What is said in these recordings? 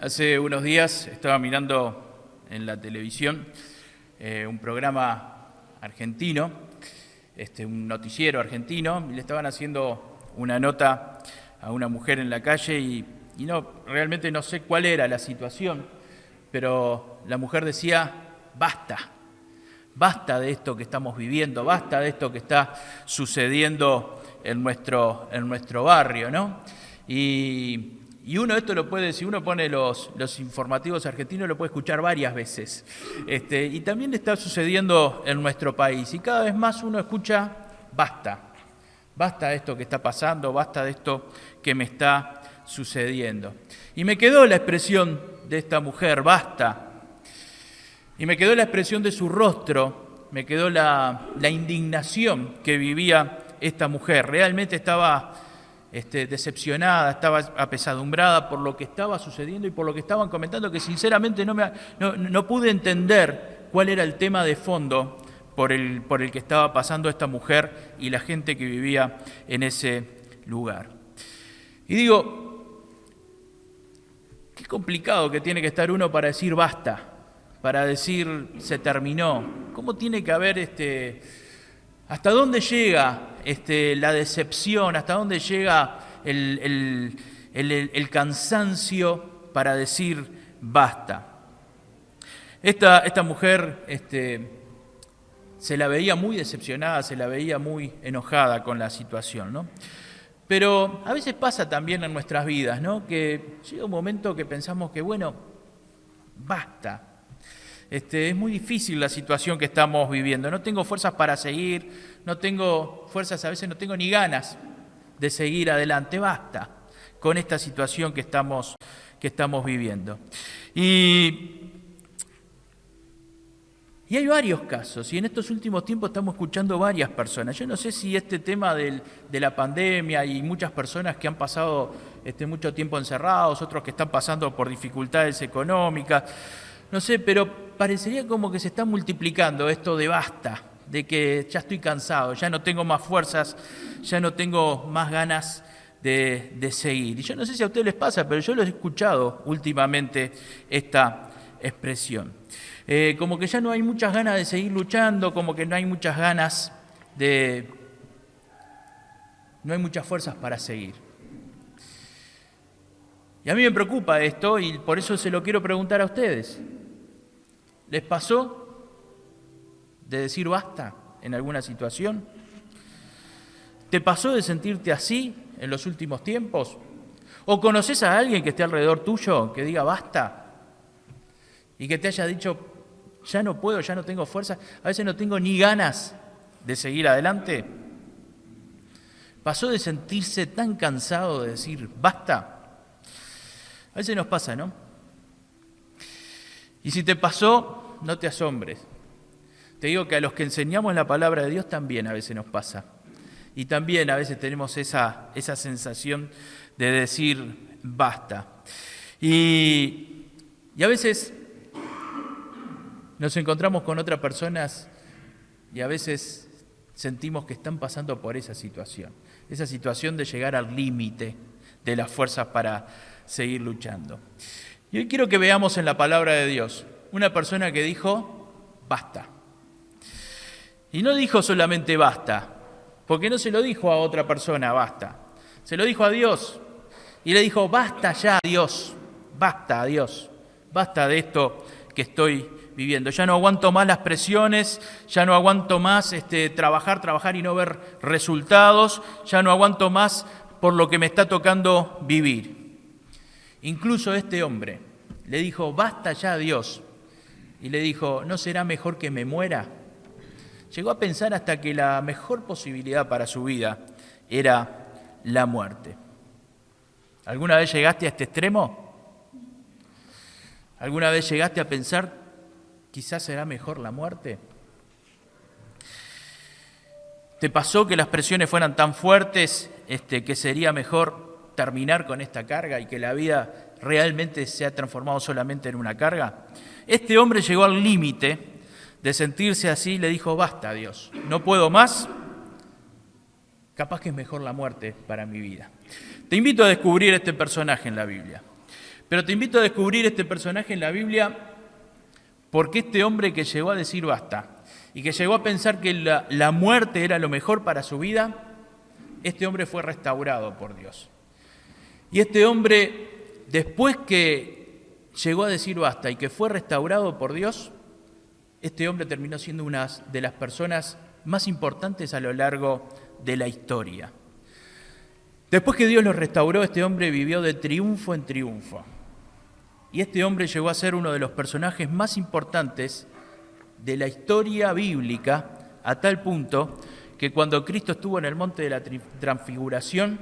Hace unos días estaba mirando en la televisión un programa argentino, un noticiero argentino, y le estaban haciendo una nota a una mujer en la calle y realmente no sé cuál era la situación, pero la mujer decía, basta de esto que estamos viviendo, basta de esto que está sucediendo en nuestro barrio, ¿no? Y uno esto lo puede, si uno pone los informativos argentinos, lo puede escuchar varias veces. Y también está sucediendo en nuestro país. Y cada vez más uno escucha, basta de esto que está pasando, basta de esto que me está sucediendo. Y me quedó la expresión de esta mujer, basta. Y me quedó la expresión de su rostro, me quedó la indignación que vivía esta mujer. Realmente estaba decepcionada, estaba apesadumbrada por lo que estaba sucediendo y por lo que estaban comentando, que sinceramente no pude entender cuál era el tema de fondo por el que estaba pasando esta mujer y la gente que vivía en ese lugar. Y digo, qué complicado que tiene que estar uno para decir basta, para decir se terminó. ¿Cómo tiene que haber hasta dónde llega la decepción, hasta dónde llega el cansancio para decir basta? Esta mujer se la veía muy decepcionada, se la veía muy enojada con la situación, ¿no? Pero a veces pasa también en nuestras vidas, ¿no? Que llega un momento que pensamos que, bueno, basta. Es muy difícil la situación que estamos viviendo. No tengo fuerzas para seguir, no tengo fuerzas, a veces no tengo ni ganas de seguir adelante. Basta con esta situación que estamos viviendo. Y hay varios casos, y en estos últimos tiempos estamos escuchando varias personas. Yo no sé si este tema de la pandemia y muchas personas que han pasado mucho tiempo encerrados, otros que están pasando por dificultades económicas, no sé, pero parecería como que se está multiplicando esto de basta, de que ya estoy cansado, ya no tengo más fuerzas, ya no tengo más ganas de seguir. Y yo no sé si a ustedes les pasa, pero yo lo he escuchado últimamente esta expresión. Como que ya no hay muchas ganas de seguir luchando, como que no hay muchas ganas no hay muchas fuerzas para seguir. Y a mí me preocupa esto y por eso se lo quiero preguntar a ustedes. ¿Les pasó de decir basta en alguna situación? ¿Te pasó de sentirte así en los últimos tiempos? ¿O conoces a alguien que esté alrededor tuyo que diga basta? Y que te haya dicho, ya no puedo, ya no tengo fuerza, a veces no tengo ni ganas de seguir adelante. ¿Pasó de sentirse tan cansado de decir basta? A veces nos pasa, ¿no? Y si te pasó, no te asombres. Te digo que a los que enseñamos la palabra de Dios también a veces nos pasa. Y también a veces tenemos esa sensación de decir basta. Y a veces nos encontramos con otras personas y a veces sentimos que están pasando por esa situación de llegar al límite de las fuerzas para seguir luchando. Y hoy quiero que veamos en la palabra de Dios una persona que dijo basta. Y no dijo solamente basta, porque no se lo dijo a otra persona basta, se lo dijo a Dios y le dijo basta ya Dios, basta Dios, basta de esto que estoy viviendo. Ya no aguanto más las presiones, ya no aguanto más trabajar y no ver resultados, ya no aguanto más por lo que me está tocando vivir. Incluso este hombre le dijo, basta ya Dios, y le dijo, ¿no será mejor que me muera? Llegó a pensar hasta que la mejor posibilidad para su vida era la muerte. ¿Alguna vez llegaste a este extremo? ¿Alguna vez llegaste a pensar, quizás será mejor la muerte? ¿Te pasó que las presiones fueran tan fuertes que sería mejor terminar con esta carga y que la vida realmente se ha transformado solamente en una carga? Este hombre llegó al límite de sentirse así y le dijo, basta Dios, no puedo más, capaz que es mejor la muerte para mi vida. Te invito a descubrir este personaje en la Biblia. Pero te invito a descubrir este personaje en la Biblia porque este hombre que llegó a decir basta y que llegó a pensar que la muerte era lo mejor para su vida, este hombre fue restaurado por Dios. Y este hombre, después que llegó a decir basta y que fue restaurado por Dios, este hombre terminó siendo una de las personas más importantes a lo largo de la historia. Después que Dios lo restauró, este hombre vivió de triunfo en triunfo. Y este hombre llegó a ser uno de los personajes más importantes de la historia bíblica, a tal punto que cuando Cristo estuvo en el monte de la transfiguración,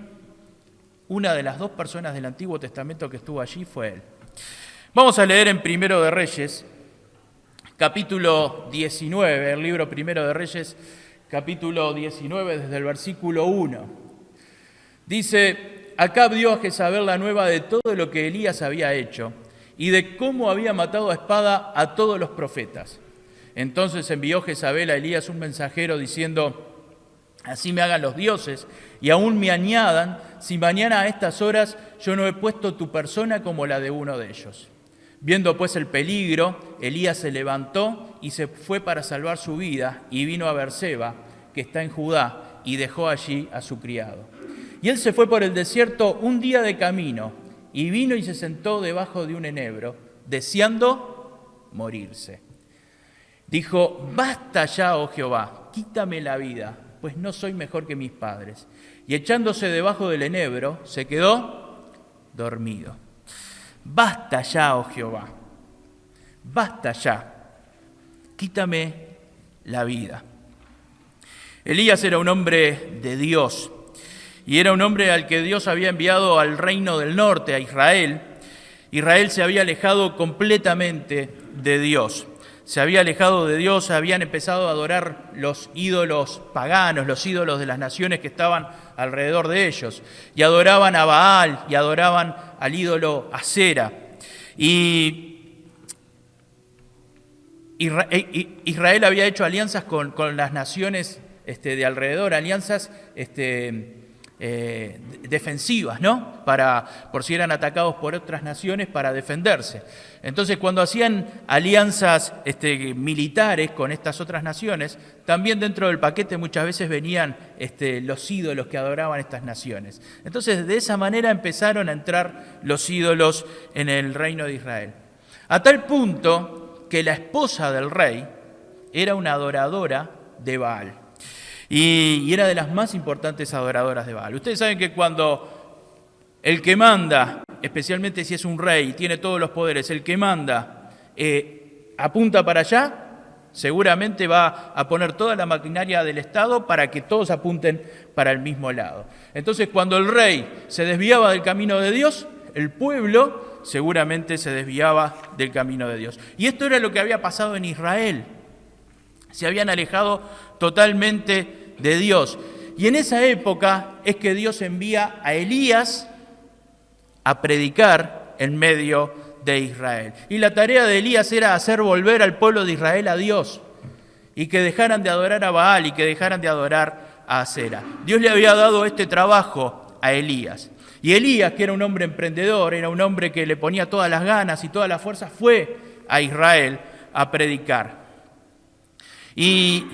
una de las dos personas del Antiguo Testamento que estuvo allí fue él. Vamos a leer en Primero de Reyes, capítulo 19, el libro Primero de Reyes, capítulo 19, desde el versículo 1. Dice: Acab dio a Jezabel la nueva de todo lo que Elías había hecho y de cómo había matado a espada a todos los profetas. Entonces envió Jezabel a Elías un mensajero diciendo: Así me hagan los dioses y aún me añadan, si mañana a estas horas yo no he puesto tu persona como la de uno de ellos. Viendo pues el peligro, Elías se levantó y se fue para salvar su vida y vino a Beerseba, que está en Judá, y dejó allí a su criado. Y él se fue por el desierto un día de camino y vino y se sentó debajo de un enebro, deseando morirse. Dijo: Basta ya, oh Jehová, quítame la vida, pues no soy mejor que mis padres. Y echándose debajo del enebro, se quedó dormido. Basta ya, oh Jehová, basta ya, quítame la vida. Elías era un hombre de Dios y era un hombre al que Dios había enviado al reino del norte, a Israel. Israel se había alejado completamente de Dios. Se había alejado de Dios, habían empezado a adorar los ídolos paganos, los ídolos de las naciones que estaban alrededor de ellos. Y adoraban a Baal y adoraban al ídolo Asera. Y Israel había hecho alianzas con las naciones de alrededor, alianzas defensivas, ¿no? Por si eran atacados por otras naciones, para defenderse. Entonces, cuando hacían alianzas militares con estas otras naciones, también dentro del paquete muchas veces venían los ídolos que adoraban estas naciones. Entonces, de esa manera empezaron a entrar los ídolos en el reino de Israel. A tal punto que la esposa del rey era una adoradora de Baal. Y era de las más importantes adoradoras de Baal. Ustedes saben que cuando el que manda, especialmente si es un rey, tiene todos los poderes, el que manda apunta para allá, seguramente va a poner toda la maquinaria del Estado para que todos apunten para el mismo lado. Entonces, cuando el rey se desviaba del camino de Dios, el pueblo seguramente se desviaba del camino de Dios. Y esto era lo que había pasado en Israel. Se habían alejado totalmente de Dios. Y en esa época es que Dios envía a Elías a predicar en medio de Israel. Y la tarea de Elías era hacer volver al pueblo de Israel a Dios y que dejaran de adorar a Baal y que dejaran de adorar a Asera. Dios le había dado este trabajo a Elías. Y Elías, que era un hombre emprendedor, era un hombre que le ponía todas las ganas y todas las fuerzas, fue a Israel a predicar. Y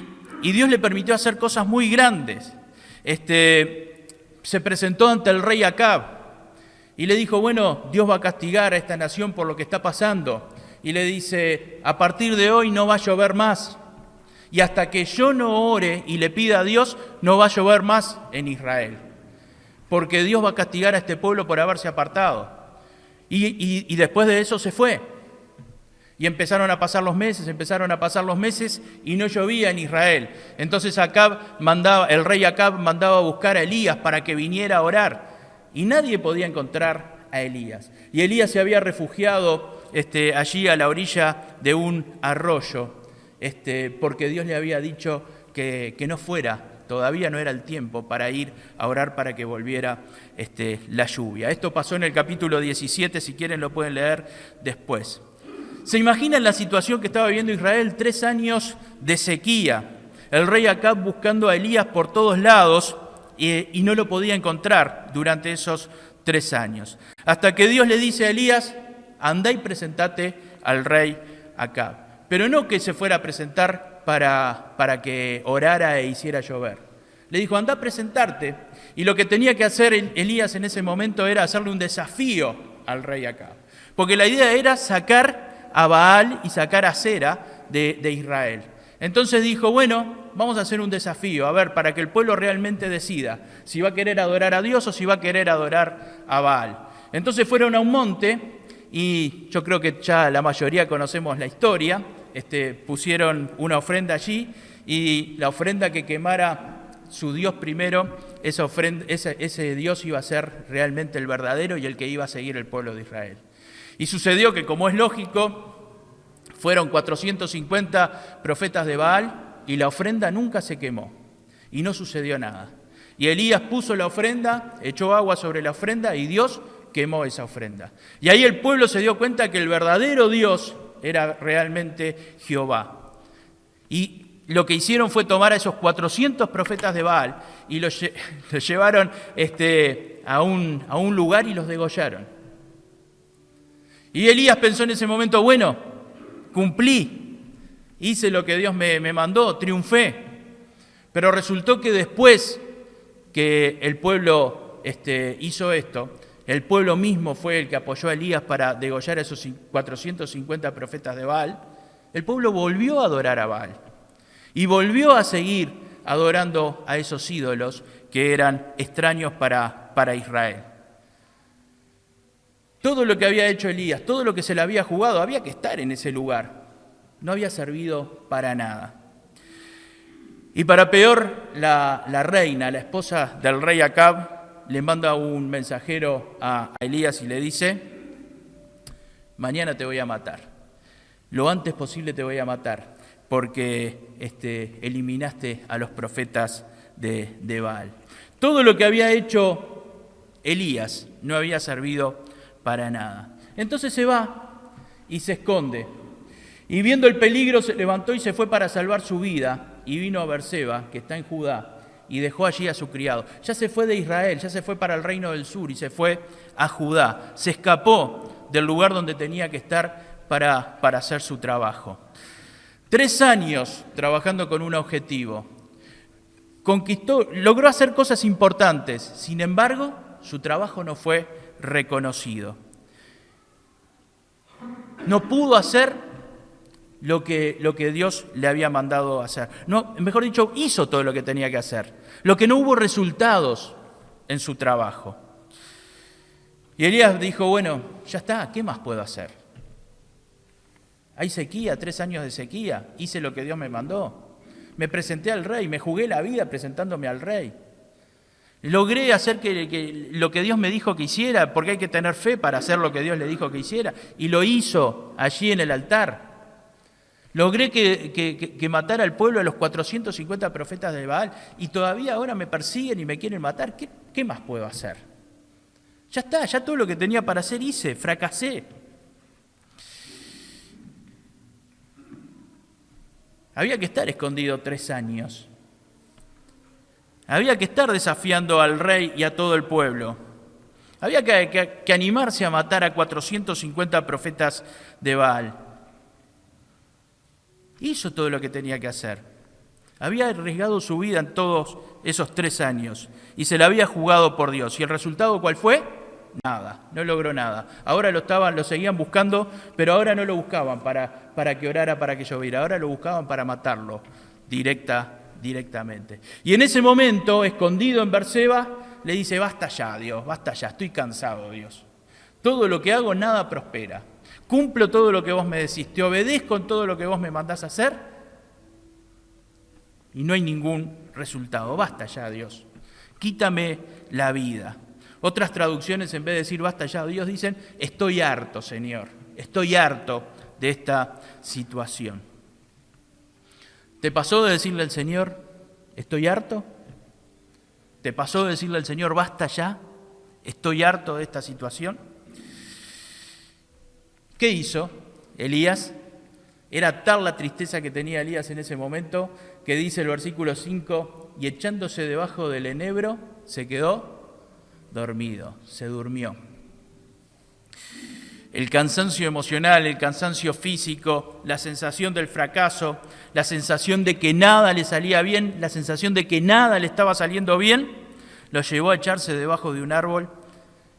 Dios le permitió hacer cosas muy grandes. Se presentó ante el rey Acab y le dijo: bueno, Dios va a castigar a esta nación por lo que está pasando. Y le dice: a partir de hoy no va a llover más. Y hasta que yo no ore y le pida a Dios, no va a llover más en Israel. Porque Dios va a castigar a este pueblo por haberse apartado. Y después de eso se fue. Y empezaron a pasar los meses y no llovía en Israel. Entonces el rey Acab mandaba a buscar a Elías para que viniera a orar. Y nadie podía encontrar a Elías. Y Elías se había refugiado allí a la orilla de un arroyo, porque Dios le había dicho que no fuera. Todavía no era el tiempo para ir a orar para que volviera la lluvia. Esto pasó en el capítulo 17, si quieren lo pueden leer después. ¿Se imaginan la situación que estaba viviendo Israel? 3 años de sequía. El rey Acab buscando a Elías por todos lados y no lo podía encontrar durante esos 3 años. Hasta que Dios le dice a Elías, andá y presentate al rey Acab. Pero no que se fuera a presentar para que orara e hiciera llover. Le dijo, andá a presentarte. Y lo que tenía que hacer Elías en ese momento era hacerle un desafío al rey Acab. Porque la idea era sacar a Baal y sacar a Sera de Israel. Entonces dijo, bueno, vamos a hacer un desafío, a ver, para que el pueblo realmente decida si va a querer adorar a Dios o si va a querer adorar a Baal. Entonces fueron a un monte y yo creo que ya la mayoría conocemos la historia, pusieron una ofrenda allí y la ofrenda que quemara su Dios primero, ese Dios iba a ser realmente el verdadero y el que iba a seguir el pueblo de Israel. Y sucedió que, como es lógico, fueron 450 profetas de Baal y la ofrenda nunca se quemó y no sucedió nada. Y Elías puso la ofrenda, echó agua sobre la ofrenda y Dios quemó esa ofrenda. Y ahí el pueblo se dio cuenta que el verdadero Dios era realmente Jehová. Y lo que hicieron fue tomar a esos 400 profetas de Baal y los llevaron a un lugar y los degollaron. Y Elías pensó en ese momento, bueno, cumplí, hice lo que Dios me mandó, triunfé. Pero resultó que después que el pueblo hizo esto, el pueblo mismo fue el que apoyó a Elías para degollar a esos 450 profetas de Baal. El pueblo volvió a adorar a Baal y volvió a seguir adorando a esos ídolos que eran extraños para Israel. Todo lo que había hecho Elías, todo lo que se le había jugado, había que estar en ese lugar. No había servido para nada. Y para peor, la reina, la esposa del rey Acab, le manda un mensajero a Elías y le dice, mañana te voy a matar. Lo antes posible te voy a matar, porque eliminaste a los profetas de Baal. Todo lo que había hecho Elías no había servido para nada. Entonces se va y se esconde. Y viendo el peligro se levantó y se fue para salvar su vida y vino a Berseba, que está en Judá, y dejó allí a su criado. Ya se fue de Israel, ya se fue para el reino del sur y se fue a Judá. Se escapó del lugar donde tenía que estar para hacer su trabajo. 3 años trabajando con un objetivo. Logró hacer cosas importantes, sin embargo, su trabajo no fue reconocido. No pudo hacer lo que Dios le había mandado hacer. No, mejor dicho, hizo todo lo que tenía que hacer. Lo que no hubo resultados en su trabajo. Y Elías dijo, bueno, ya está, ¿qué más puedo hacer? Hay sequía, 3 años de sequía, hice lo que Dios me mandó. Me presenté al rey, me jugué la vida presentándome al rey. Logré hacer que lo que Dios me dijo que hiciera, porque hay que tener fe para hacer lo que Dios le dijo que hiciera, y lo hizo allí en el altar. Logré que matara al pueblo a los 450 profetas de Baal, y todavía ahora me persiguen y me quieren matar. ¿Qué más puedo hacer? Ya está, ya todo lo que tenía para hacer hice, fracasé. Había que estar escondido 3 años. Había que estar desafiando al rey y a todo el pueblo. Había que animarse a matar a 450 profetas de Baal. Hizo todo lo que tenía que hacer. Había arriesgado su vida en todos esos 3 años y se la había jugado por Dios. ¿Y el resultado cuál fue? Nada, no logró nada. Ahora lo seguían buscando, pero ahora no lo buscaban para que orara, para que lloviera. Ahora lo buscaban para matarlo directamente. Y en ese momento, escondido en Berseba, le dice, basta ya, Dios, basta ya, estoy cansado, Dios. Todo lo que hago, nada prospera. Cumplo todo lo que vos me decís, te obedezco en todo lo que vos me mandás a hacer y no hay ningún resultado. Basta ya, Dios, quítame la vida. Otras traducciones, en vez de decir basta ya, Dios, dicen, estoy harto, Señor, estoy harto de esta situación. ¿Te pasó de decirle al Señor, estoy harto? ¿Te pasó de decirle al Señor, basta ya, estoy harto de esta situación? ¿Qué hizo Elías? Era tal la tristeza que tenía Elías en ese momento que dice el versículo 5, y echándose debajo del enebro se quedó dormido, se durmió. El cansancio emocional, el cansancio físico, la sensación del fracaso, la sensación de que nada le salía bien, la sensación de que nada le estaba saliendo bien, lo llevó a echarse debajo de un árbol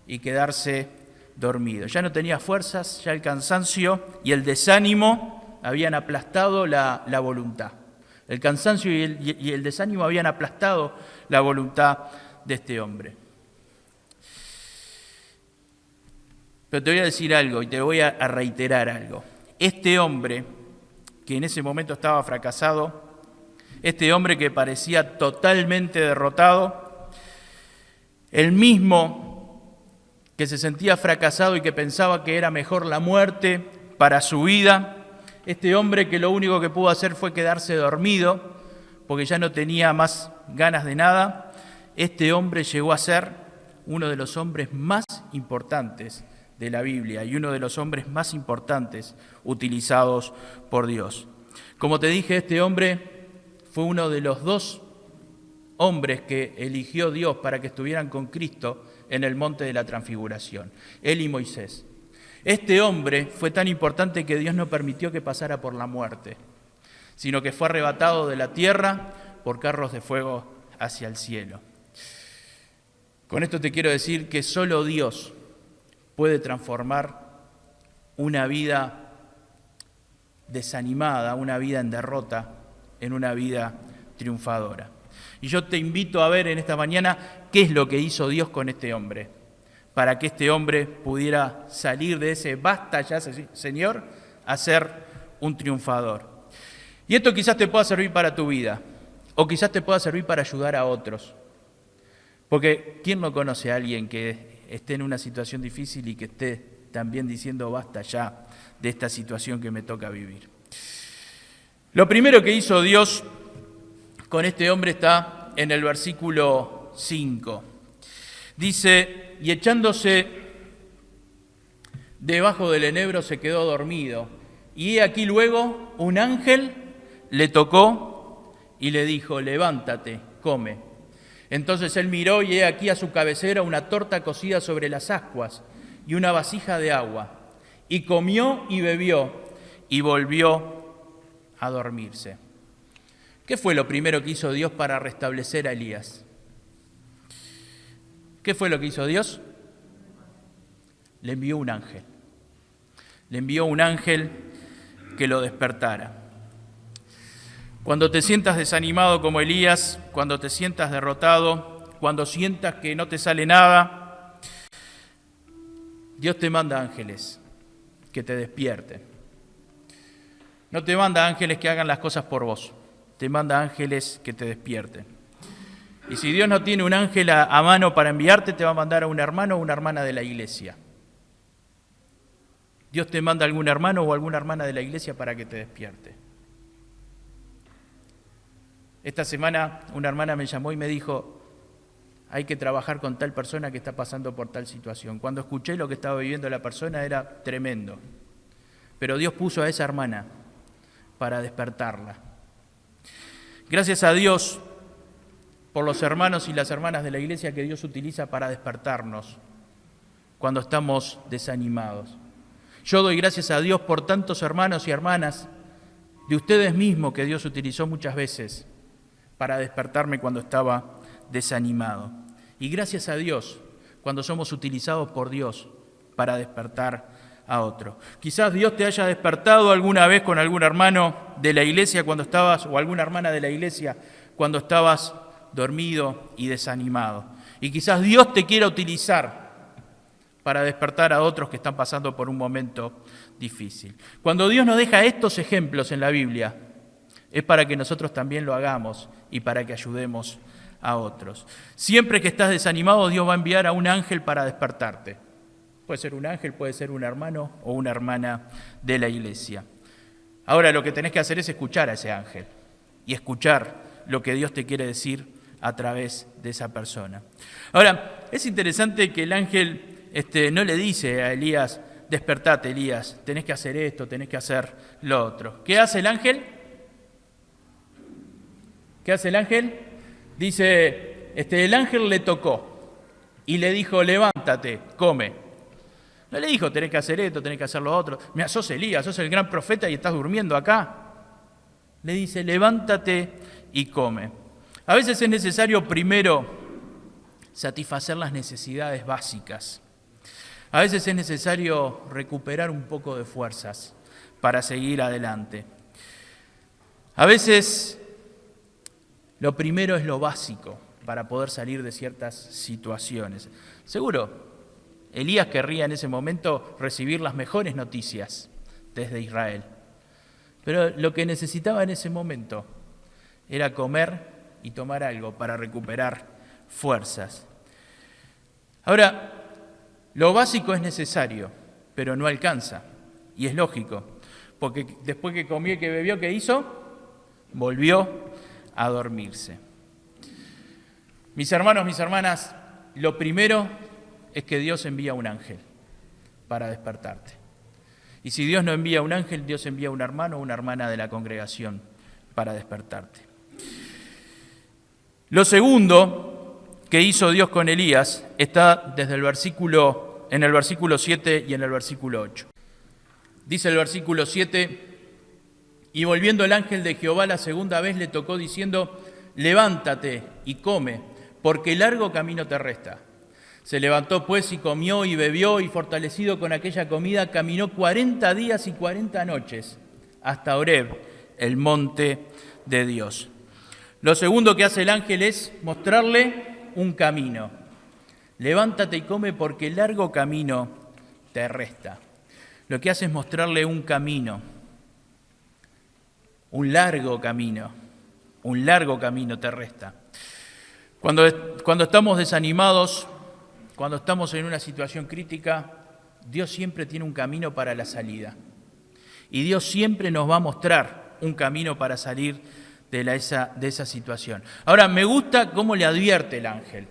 y quedarse dormido. Ya no tenía fuerzas, ya el cansancio y el desánimo habían aplastado la voluntad. El cansancio y el desánimo habían aplastado la voluntad de este hombre. Pero te voy a decir algo y te voy a reiterar algo. Este hombre, que en ese momento estaba fracasado, este hombre que parecía totalmente derrotado, el mismo que se sentía fracasado y que pensaba que era mejor la muerte para su vida, este hombre que lo único que pudo hacer fue quedarse dormido porque ya no tenía más ganas de nada, este hombre llegó a ser uno de los hombres más importantes de la Biblia y uno de los hombres más importantes utilizados por Dios. Como te dije, este hombre fue uno de los 2 hombres que eligió Dios para que estuvieran con Cristo en el monte de la transfiguración, él y Moisés. Este hombre fue tan importante que Dios no permitió que pasara por la muerte, sino que fue arrebatado de la tierra por carros de fuego hacia el cielo. Con esto te quiero decir que solo Dios puede transformar una vida desanimada, una vida en derrota, en una vida triunfadora. Y yo te invito a ver en esta mañana qué es lo que hizo Dios con este hombre, para que este hombre pudiera salir de ese basta ya, Señor, a ser un triunfador. Y esto quizás te pueda servir para tu vida, o quizás te pueda servir para ayudar a otros. Porque ¿quién no conoce a alguien que esté en una situación difícil y que esté también diciendo basta ya de esta situación que me toca vivir? Lo primero que hizo Dios con este hombre está en el versículo 5. Dice, y echándose debajo del enebro se quedó dormido. Y he aquí luego un ángel le tocó y le dijo, levántate, come. Entonces él miró y he aquí a su cabecera una torta cocida sobre las ascuas y una vasija de agua. Y comió y bebió y volvió a dormirse. ¿Qué fue lo primero que hizo Dios para restablecer a Elías? ¿Qué fue lo que hizo Dios? Le envió un ángel. Le envió un ángel que lo despertara. Cuando te sientas desanimado como Elías, cuando te sientas derrotado, cuando sientas que no te sale nada, Dios te manda ángeles que te despierten. No te manda ángeles que hagan las cosas por vos, te manda ángeles que te despierten. Y si Dios no tiene un ángel a mano para enviarte, te va a mandar a un hermano o una hermana de la iglesia. Dios te manda a algún hermano o alguna hermana de la iglesia para que te despierte. Esta semana una hermana me llamó y me dijo, hay que trabajar con tal persona que está pasando por tal situación. Cuando escuché lo que estaba viviendo la persona era tremendo. Pero Dios puso a esa hermana para despertarla. Gracias a Dios por los hermanos y las hermanas de la iglesia que Dios utiliza para despertarnos cuando estamos desanimados. Yo doy gracias a Dios por tantos hermanos y hermanas de ustedes mismos que Dios utilizó muchas veces para despertarme cuando estaba desanimado. Y gracias a Dios cuando somos utilizados por Dios para despertar a otro. Quizás Dios te haya despertado alguna vez con algún hermano de la iglesia cuando estabas, o alguna hermana de la iglesia cuando estabas dormido y desanimado. Y quizás Dios te quiera utilizar para despertar a otros que están pasando por un momento difícil. Cuando Dios nos deja estos ejemplos en la Biblia, es para que nosotros también lo hagamos y para que ayudemos a otros. Siempre que estás desanimado, Dios va a enviar a un ángel para despertarte. Puede ser un ángel, puede ser un hermano o una hermana de la iglesia. Ahora lo que tenés que hacer es escuchar a ese ángel y escuchar lo que Dios te quiere decir a través de esa persona. Ahora, es interesante que el ángel no le dice a Elías, despertate Elías, tenés que hacer esto, tenés que hacer lo otro. ¿Qué hace el ángel? ¿Qué hace el ángel? Dice, el ángel le tocó. y le dijo, levántate, come. No le dijo, tenés que hacer esto, tenés que hacer lo otro. Mira, sos Elías, sos el gran profeta y estás durmiendo acá. Le dice, levántate y come. A veces es necesario primero satisfacer las necesidades básicas. A veces es necesario recuperar un poco de fuerzas para seguir adelante. A veces lo primero es lo básico para poder salir de ciertas situaciones. Seguro, Elías querría en ese momento recibir las mejores noticias desde Israel. Pero lo que necesitaba en ese momento era comer y tomar algo para recuperar fuerzas. Ahora, lo básico es necesario, pero no alcanza. Y es lógico, porque después que comió y que bebió, ¿qué hizo? Volvió a dormirse. Mis hermanos, mis hermanas, lo primero es que Dios envía un ángel para despertarte. Y si Dios no envía un ángel, Dios envía un hermano o una hermana de la congregación para despertarte. Lo segundo que hizo Dios con Elías está en el versículo 7 y en el versículo 8. Dice el versículo 7, y volviendo el ángel de Jehová la segunda vez le tocó diciendo, levántate y come, porque largo camino te resta. Se levantó pues y comió y bebió y fortalecido con aquella comida caminó 40 días y 40 noches hasta Horeb, el monte de Dios. Lo segundo que hace el ángel es mostrarle un camino. Levántate y come porque largo camino te resta. Lo que hace es mostrarle un camino, un largo camino te resta. Cuando estamos desanimados, cuando estamos en una situación crítica, Dios siempre tiene un camino para la salida. Y Dios siempre nos va a mostrar un camino para salir de esa situación. Ahora, me gusta cómo le advierte el ángel.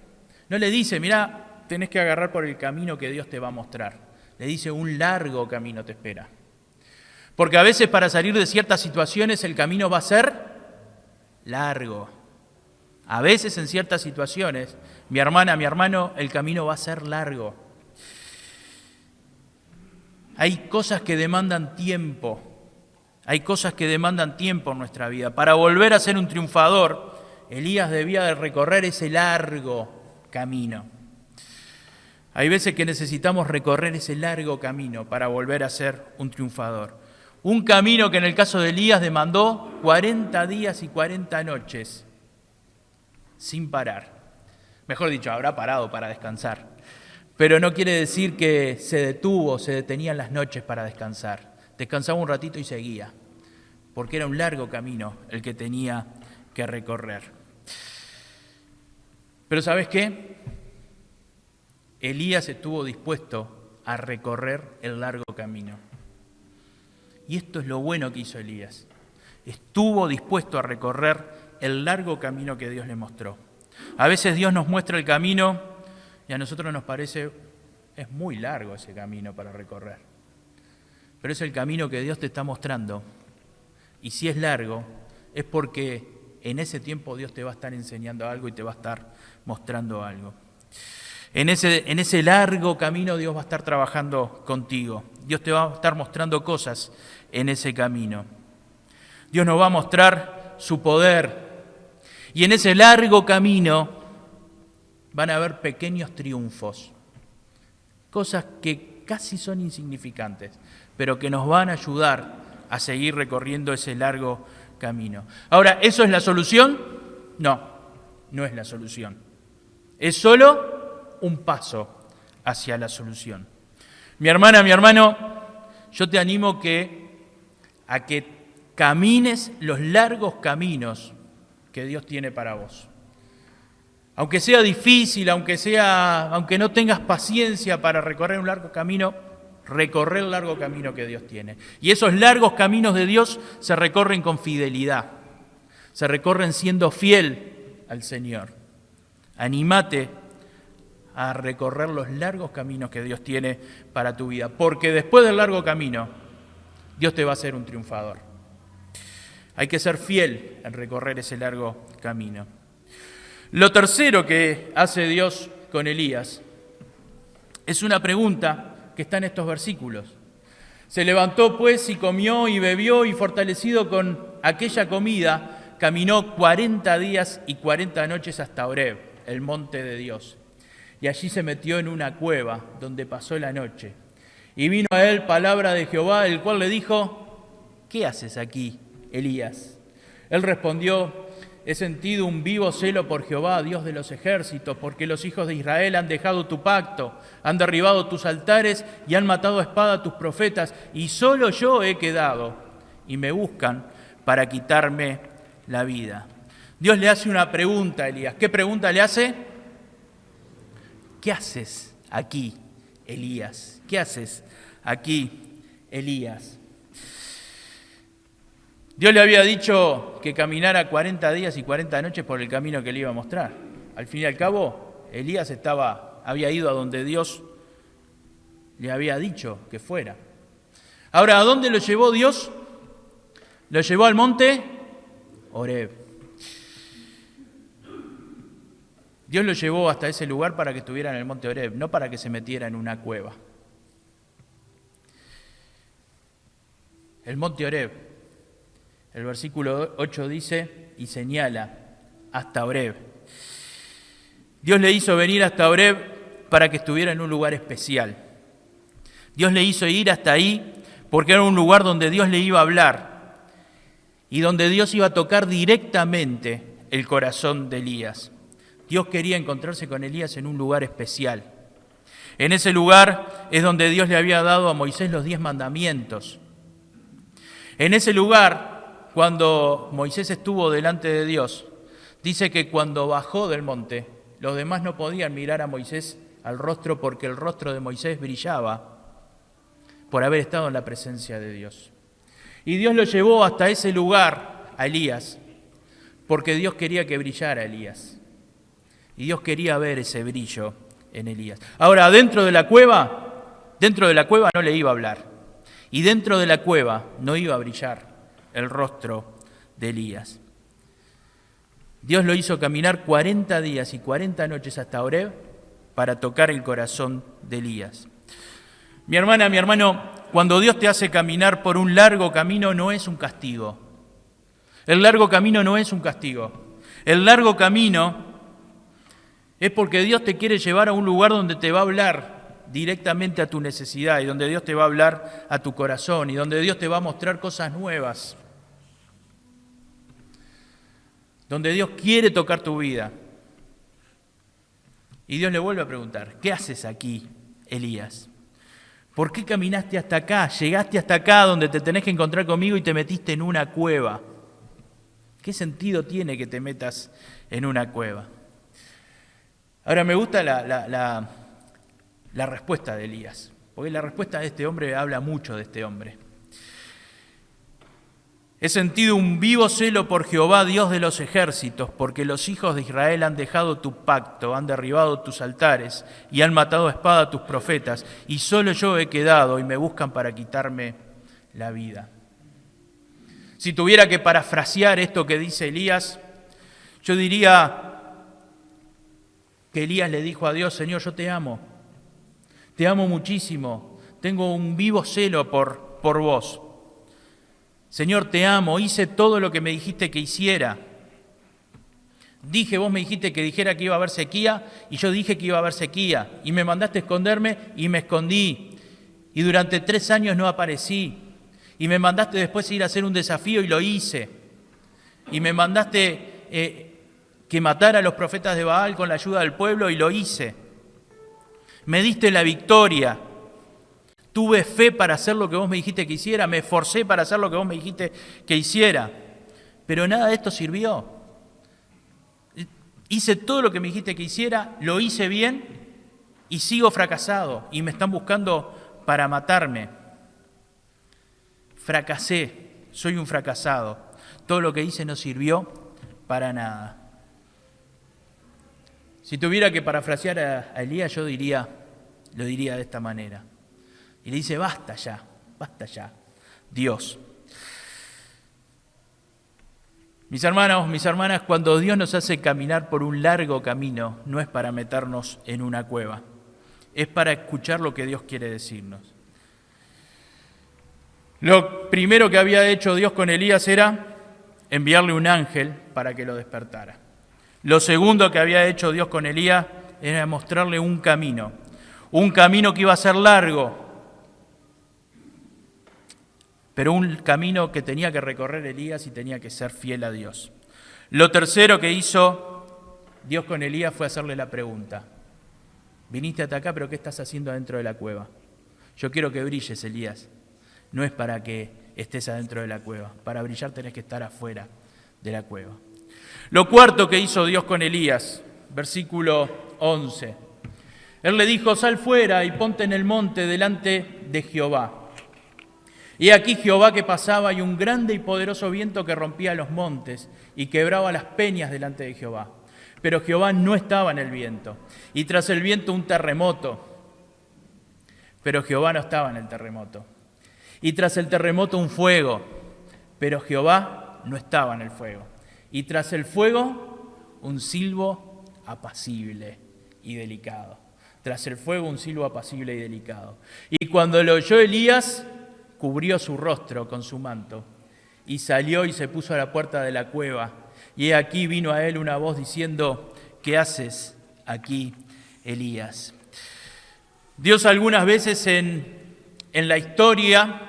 No le dice, mirá, tenés que agarrar por el camino que Dios te va a mostrar. Le dice, un largo camino te espera. Porque a veces para salir de ciertas situaciones el camino va a ser largo. A veces en ciertas situaciones, mi hermana, mi hermano, el camino va a ser largo. Hay cosas que demandan tiempo. Hay cosas que demandan tiempo en nuestra vida. Para volver a ser un triunfador, Elías debía de recorrer ese largo camino. Hay veces que necesitamos recorrer ese largo camino para volver a ser un triunfador. Un camino que en el caso de Elías demandó 40 días y 40 noches. Sin parar. Mejor dicho, habrá parado para descansar. Pero no quiere decir que se detenía en las noches para descansar. Descansaba un ratito y seguía. Porque era un largo camino el que tenía que recorrer. Pero ¿sabes qué? Elías estuvo dispuesto a recorrer el largo camino. Y esto es lo bueno que hizo Elías. Estuvo dispuesto a recorrer el largo camino que Dios le mostró. A veces Dios nos muestra el camino y a nosotros nos parece, es muy largo ese camino para recorrer. Pero es el camino que Dios te está mostrando. Y si es largo, es porque en ese tiempo Dios te va a estar enseñando algo y te va a estar mostrando algo. En ese largo camino Dios va a estar trabajando contigo. Dios te va a estar mostrando cosas en ese camino. Dios nos va a mostrar su poder. Y en ese largo camino van a haber pequeños triunfos. Cosas que casi son insignificantes, pero que nos van a ayudar a seguir recorriendo ese largo camino. Ahora, ¿eso es la solución? No, no es la solución. Es solo un paso hacia la solución. Mi hermana, mi hermano, yo te animo a que camines los largos caminos que Dios tiene para vos. Aunque sea difícil, aunque no tengas paciencia para recorrer un largo camino, recorre el largo camino que Dios tiene. Y esos largos caminos de Dios se recorren con fidelidad, se recorren siendo fiel al Señor. Anímate a recorrer los largos caminos que Dios tiene para tu vida, porque después del largo camino, Dios te va a hacer un triunfador. Hay que ser fiel en recorrer ese largo camino. Lo tercero que hace Dios con Elías? Es una pregunta que está en estos versículos. Se levantó pues y comió y bebió y fortalecido con aquella comida, caminó 40 días y 40 noches hasta Horeb, el monte de Dios. Y allí se metió en una cueva donde pasó la noche. Y vino a él palabra de Jehová, el cual le dijo: ¿qué haces aquí, Elías? Él respondió: he sentido un vivo celo por Jehová, Dios de los ejércitos, porque los hijos de Israel han dejado tu pacto, han derribado tus altares y han matado a espada a tus profetas, y solo yo he quedado, y me buscan para quitarme la vida. Dios le hace una pregunta a Elías. ¿Qué pregunta le hace? ¿Qué haces aquí, Elías? ¿Qué haces aquí, Elías? Dios le había dicho que caminara 40 días y 40 noches por el camino que le iba a mostrar. Al fin y al cabo, Elías había ido a donde Dios le había dicho que fuera. Ahora, ¿a dónde lo llevó Dios? Lo llevó al monte Horeb. Dios lo llevó hasta ese lugar para que estuviera en el monte Horeb, no para que se metiera en una cueva. El monte Horeb, el versículo 8 dice y señala hasta Horeb. Dios le hizo venir hasta Horeb para que estuviera en un lugar especial. Dios le hizo ir hasta ahí porque era un lugar donde Dios le iba a hablar y donde Dios iba a tocar directamente el corazón de Elías. Dios quería encontrarse con Elías en un lugar especial. En ese lugar es donde Dios le había dado a Moisés los 10 mandamientos. En ese lugar, cuando Moisés estuvo delante de Dios, dice que cuando bajó del monte, los demás no podían mirar a Moisés al rostro porque el rostro de Moisés brillaba por haber estado en la presencia de Dios. Y Dios lo llevó hasta ese lugar, a Elías, porque Dios quería que brillara Elías. Y Dios quería ver ese brillo en Elías. Ahora, dentro de la cueva no le iba a hablar. Y dentro de la cueva no iba a brillar el rostro de Elías. Dios lo hizo caminar 40 días y 40 noches hasta Horeb para tocar el corazón de Elías. Mi hermana, mi hermano, cuando Dios te hace caminar por un largo camino no es un castigo. El largo camino no es un castigo. El largo camino es porque Dios te quiere llevar a un lugar donde te va a hablar directamente a tu necesidad y donde Dios te va a hablar a tu corazón y donde Dios te va a mostrar cosas nuevas. Donde Dios quiere tocar tu vida. Y Dios le vuelve a preguntar: ¿qué haces aquí, Elías? ¿Por qué caminaste hasta acá? Llegaste hasta acá donde te tenés que encontrar conmigo y te metiste en una cueva. ¿Qué sentido tiene que te metas en una cueva? Ahora, me gusta la respuesta de Elías, porque la respuesta de este hombre habla mucho de este hombre. He sentido un vivo celo por Jehová, Dios de los ejércitos, porque los hijos de Israel han dejado tu pacto, han derribado tus altares y han matado a espada a tus profetas, y solo yo he quedado y me buscan para quitarme la vida. Si tuviera que parafrasear esto que dice Elías, yo diría que Elías le dijo a Dios: Señor, yo te amo muchísimo, tengo un vivo celo por vos. Señor, te amo, hice todo lo que me dijiste que hiciera. Vos me dijiste que dijera que iba a haber sequía, y yo dije que iba a haber sequía, y me mandaste a esconderme, y me escondí, y durante 3 años no aparecí, y me mandaste después ir a hacer un desafío, y lo hice, y me mandaste que matara a los profetas de Baal con la ayuda del pueblo, y lo hice. Me diste la victoria. Tuve fe para hacer lo que vos me dijiste que hiciera, me esforcé para hacer lo que vos me dijiste que hiciera, pero nada de esto sirvió. Hice todo lo que me dijiste que hiciera, lo hice bien y sigo fracasado y me están buscando para matarme. Fracasé, soy un fracasado. Todo lo que hice no sirvió para nada. Si tuviera que parafrasear a Elías, lo diría de esta manera. Y le dice: basta ya, Dios. Mis hermanos, mis hermanas, cuando Dios nos hace caminar por un largo camino, no es para meternos en una cueva, es para escuchar lo que Dios quiere decirnos. Lo primero que había hecho Dios con Elías era enviarle un ángel para que lo despertara. Lo segundo que había hecho Dios con Elías era mostrarle un camino que iba a ser largo, pero un camino que tenía que recorrer Elías y tenía que ser fiel a Dios. Lo tercero que hizo Dios con Elías fue hacerle la pregunta: viniste hasta acá, pero ¿qué estás haciendo adentro de la cueva? Yo quiero que brilles, Elías. No es para que estés adentro de la cueva. Para brillar tenés que estar afuera de la cueva. Lo cuarto que hizo Dios con Elías, versículo 11. Él le dijo: sal fuera y ponte en el monte delante de Jehová. Y aquí Jehová que pasaba, y un grande y poderoso viento que rompía los montes y quebraba las peñas delante de Jehová. Pero Jehová no estaba en el viento, y tras el viento un terremoto. Pero Jehová no estaba en el terremoto. Y tras el terremoto un fuego, pero Jehová no estaba en el fuego. Y tras el fuego un silbo apacible y delicado. Tras el fuego un silbo apacible y delicado. Y cuando lo oyó Elías, cubrió su rostro con su manto, y salió y se puso a la puerta de la cueva. Y he aquí vino a él una voz diciendo: ¿qué haces aquí, Elías? Dios algunas veces en la historia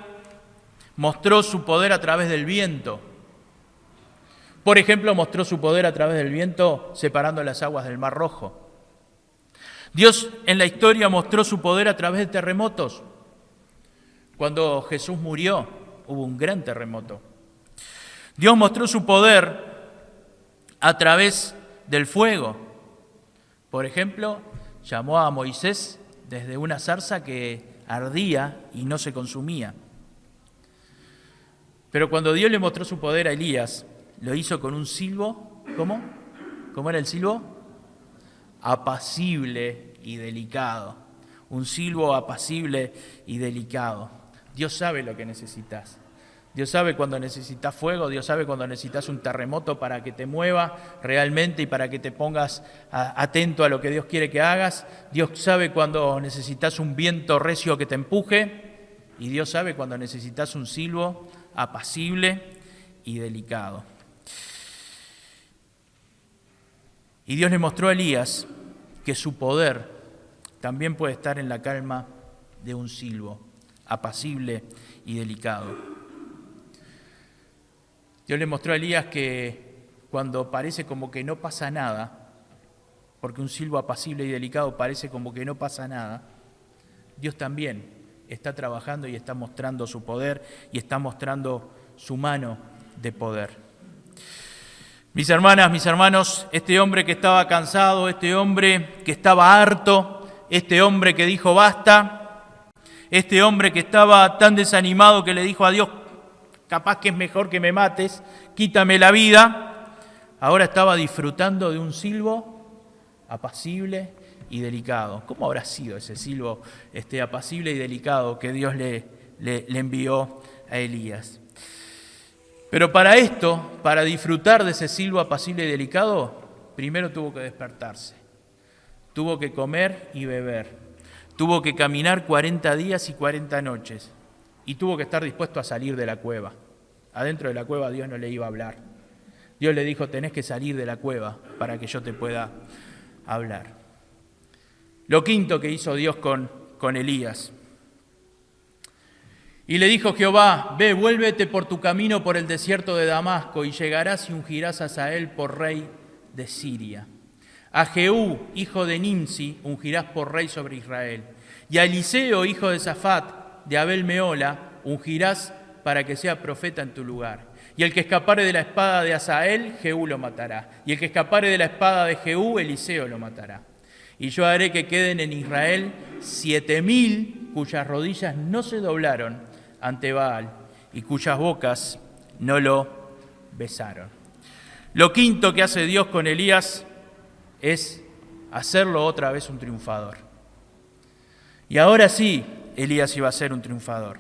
mostró su poder a través del viento. Por ejemplo, mostró su poder a través del viento separando las aguas del Mar Rojo. Dios en la historia mostró su poder a través de terremotos. Cuando Jesús murió, hubo un gran terremoto. Dios mostró su poder a través del fuego. Por ejemplo, llamó a Moisés desde una zarza que ardía y no se consumía. Pero cuando Dios le mostró su poder a Elías, lo hizo con un silbo. ¿Cómo? ¿Cómo era el silbo? Apacible y delicado. Un silbo apacible y delicado. Dios sabe lo que necesitas. Dios sabe cuando necesitas fuego, Dios sabe cuando necesitas un terremoto para que te mueva realmente y para que te pongas atento a lo que Dios quiere que hagas. Dios sabe cuando necesitas un viento recio que te empuje, y Dios sabe cuando necesitas un silbo apacible y delicado. Y Dios le mostró a Elías que su poder también puede estar en la calma de un silbo apacible y delicado. Dios le mostró a Elías que cuando parece como que no pasa nada, porque un silbo apacible y delicado parece como que no pasa nada, Dios también está trabajando y está mostrando su poder y está mostrando su mano de poder. Mis hermanas, mis hermanos, este hombre que estaba cansado, este hombre que estaba harto, este hombre que dijo basta, este hombre que estaba tan desanimado que le dijo a Dios: capaz que es mejor que me mates, quítame la vida, ahora estaba disfrutando de un silbo apacible y delicado. ¿Cómo habrá sido ese silbo apacible y delicado que Dios le envió a Elías? Pero para esto, para disfrutar de ese silbo apacible y delicado, primero tuvo que despertarse, tuvo que comer y beber, tuvo que caminar 40 días y 40 noches y tuvo que estar dispuesto a salir de la cueva. Adentro de la cueva Dios no le iba a hablar. Dios le dijo: tenés que salir de la cueva para que yo te pueda hablar. Lo quinto que hizo Dios con Elías. Y le dijo Jehová: ve, vuélvete por tu camino por el desierto de Damasco, y llegarás y ungirás a Hazael por rey de Siria. A Jehú, hijo de Nimsi, ungirás por rey sobre Israel. Y a Eliseo, hijo de Safat, de Abel Meola, ungirás para que sea profeta en tu lugar. Y el que escapare de la espada de Hazael, Jehú lo matará. Y el que escapare de la espada de Jehú, Eliseo lo matará. Y yo haré que queden en Israel 7,000 cuyas rodillas no se doblaron ante Baal y cuyas bocas no lo besaron. Lo quinto que hace Dios con Elías es hacerlo otra vez un triunfador. Y ahora sí, Elías iba a ser un triunfador.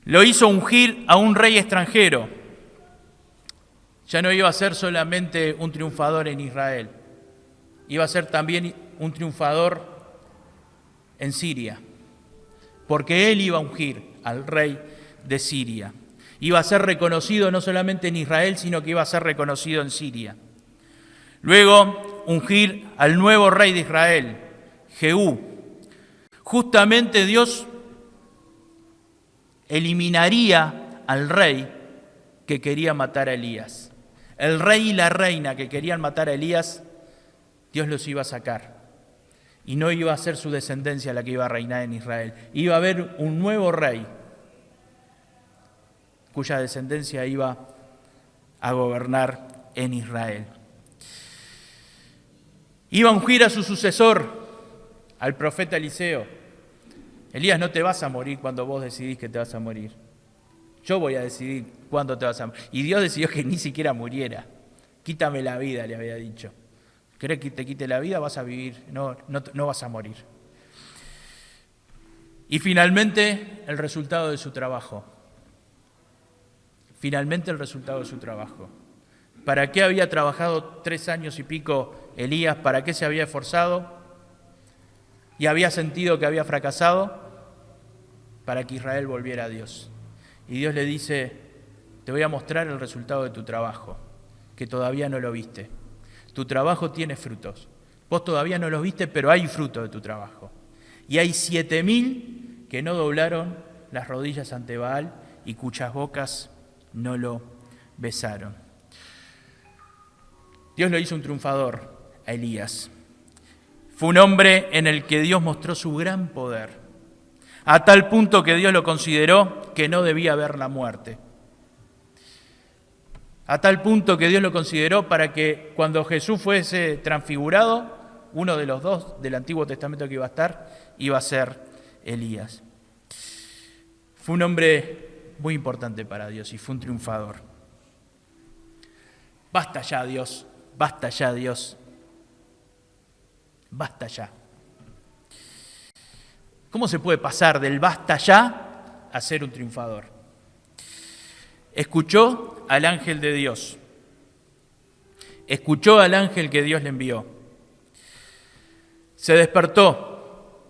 Lo hizo ungir a un rey extranjero. Ya no iba a ser solamente un triunfador en Israel, iba a ser también un triunfador en Siria, porque él iba a ungir al rey de Siria. Iba a ser reconocido no solamente en Israel, sino que iba a ser reconocido en Siria. Luego, ungir al nuevo rey de Israel, Jehú. Justamente Dios eliminaría al rey que quería matar a Elías. El rey y la reina que querían matar a Elías, Dios los iba a sacar. Y no iba a ser su descendencia la que iba a reinar en Israel. Iba a haber un nuevo rey cuya descendencia iba a gobernar en Israel. Iba a ungir a su sucesor, al profeta Eliseo. Elías, no te vas a morir cuando vos decidís que te vas a morir. Yo voy a decidir cuándo te vas a morir. Y Dios decidió que ni siquiera muriera. Quítame la vida, le había dicho. ¿Querés que te quite la vida? Vas a vivir, no vas a morir. Y finalmente, el resultado de su trabajo. Finalmente el resultado de su trabajo. ¿Para qué había trabajado 3 años y pico Elías? ¿Para qué se había esforzado? ¿Y había sentido que había fracasado? Para que Israel volviera a Dios. Y Dios le dice, te voy a mostrar el resultado de tu trabajo, que todavía no lo viste. Tu trabajo tiene frutos. Vos todavía no los viste, pero hay fruto de tu trabajo. Y hay 7.000 que no doblaron las rodillas ante Baal y cuyas bocas no lo besaron. Dios lo hizo un triunfador a Elías. Fue un hombre en el que Dios mostró su gran poder, a tal punto que Dios lo consideró que no debía haber la muerte. A tal punto que Dios lo consideró para que cuando Jesús fuese transfigurado, uno de los 2 del Antiguo Testamento que iba a estar, iba a ser Elías. Fue un hombre muy importante para Dios y fue un triunfador. Basta ya, Dios, basta ya, Dios, basta ya. ¿Cómo se puede pasar del basta ya a ser un triunfador? Escuchó al ángel de Dios, escuchó al ángel que Dios le envió, se despertó,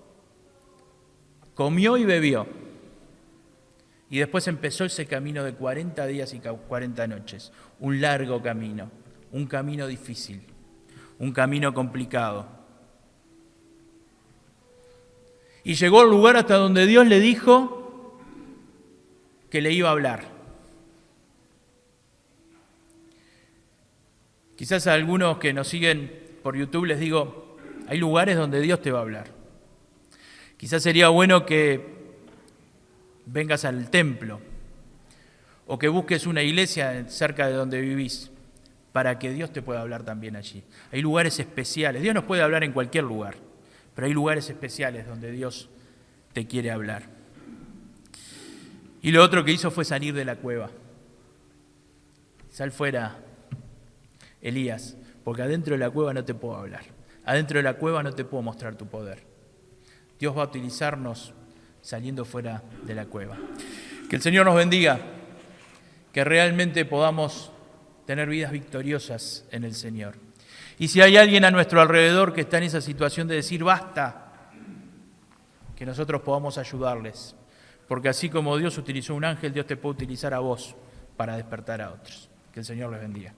comió y bebió, y después empezó ese camino de 40 días y 40 noches, un largo camino, un camino difícil, un camino complicado. Y llegó al lugar hasta donde Dios le dijo que le iba a hablar. Quizás a algunos que nos siguen por YouTube les digo, hay lugares donde Dios te va a hablar. Quizás sería bueno que vengas al templo o que busques una iglesia cerca de donde vivís para que Dios te pueda hablar también allí. Hay lugares especiales. Dios nos puede hablar en cualquier lugar, pero hay lugares especiales donde Dios te quiere hablar. Y lo otro que hizo fue salir de la cueva. Sal fuera, Elías, porque adentro de la cueva no te puedo hablar. Adentro de la cueva no te puedo mostrar tu poder. Dios va a utilizarnos saliendo fuera de la cueva. Que el Señor nos bendiga, que realmente podamos tener vidas victoriosas en el Señor. Y si hay alguien a nuestro alrededor que está en esa situación de decir basta, que nosotros podamos ayudarles. Porque así como Dios utilizó un ángel, Dios te puede utilizar a vos para despertar a otros. Que el Señor les bendiga.